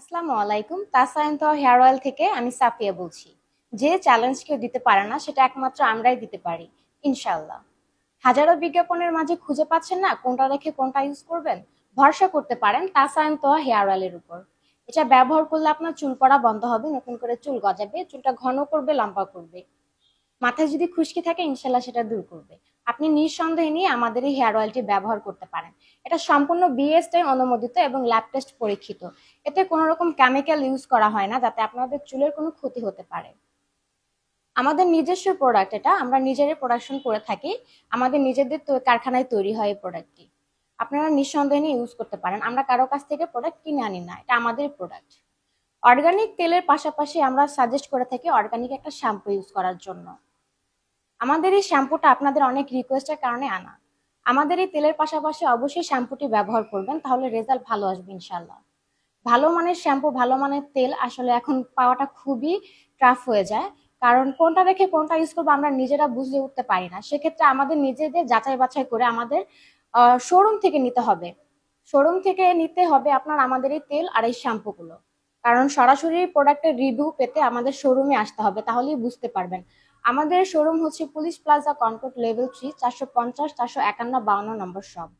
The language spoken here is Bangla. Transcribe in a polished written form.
আসসালামু আলাইকুম। তাসায়েন্তো হেয়ার অয়েল থেকে আমি সাফিয়া বলছি। যে চ্যালেঞ্জ কেউ দিতে পারে না সেটা একমাত্র আমরাই দিতে পারি, ইনশাল্লাহ। হাজারো বিজ্ঞাপনের মাঝে খুঁজে পাচ্ছেন না কোনটা রেখে কোনটা ইউজ করবেন, ভরসা করতে পারেন তাসায়েন্তো হেয়ার অয়েলের উপর। এটা ব্যবহার করলে আপনার চুল পড়া বন্ধ হবে, নতুন করে চুল গজাবে, চুলটা ঘন করবে, লম্বা করবে। মাথায় যদি খুশকি থাকে ইনশাল্লাহ সেটা দূর করবে। আপনি নিঃসন্দেহে নিয়ে আমাদের এই হেয়ার অয়েলটি ব্যবহার করতে পারেন। এটা সম্পূর্ণ বিএসটিআই অনুমোদিত এবং ল্যাব টেস্ট পরীক্ষিত। এতে কোনো রকম কেমিক্যাল ইউজ করা হয় না যাতে আপনাদের চুলের কোনো ক্ষতি হতে পারে। আমাদের নিজস্ব প্রোডাক্ট, এটা আমরা নিজেরাই প্রোডাকশন করে থাকি। আমাদের নিজেদের কারখানায় তৈরি হয় এই প্রোডাক্টটি। আপনারা নিঃসন্দেহে নিয়ে ইউজ করতে পারেন। আমরা কারো কাছ থেকে প্রোডাক্ট কিনে আনি না, এটা আমাদের প্রোডাক্ট। অর্গানিক তেলের পাশাপাশি আমরা সাজেস্ট করে থাকি অর্গানিক একটা শ্যাম্পু ইউজ করার জন্য। আমাদের এই শ্যাম্পুটা আপনাদের অনেক রিকোয়েস্টের কারণে আনা। আমাদের এই তেলের পাশাপাশি অবশ্যই শ্যাম্পুটি ব্যবহার করবেন, তাহলে রেজাল্ট ভালো আসবে ইনশাল্লাহ। ভালো মানের শ্যাম্পু, ভালো মানের তেল আসলে এখন পাওয়াটা খুবই টাফ হয়ে যায়। কারণ কোনটা রেখে কোনটা ইউজ করবো আমরা নিজেরা বুঝে উঠতে পারি না। সেক্ষেত্রে আমাদের নিজেদের যাচাই বাছাই করে আমাদের শোরুম থেকে নিতে হবে। শোরুম থেকে নিতে হবে আপনার আমাদের এই তেল আর এই শ্যাম্পুগুলো। কারণ সরাসরি প্রোডাক্টের রিভিউ পেতে আমাদের শোরুমে আসতে হবে, তাহলেই বুঝতে পারবেন। আমাদের শোরুম হচ্ছে পুলিশ প্লাজা, কনকর্ড, লেভেল 3, 450, 451, 52 নম্বর শপ।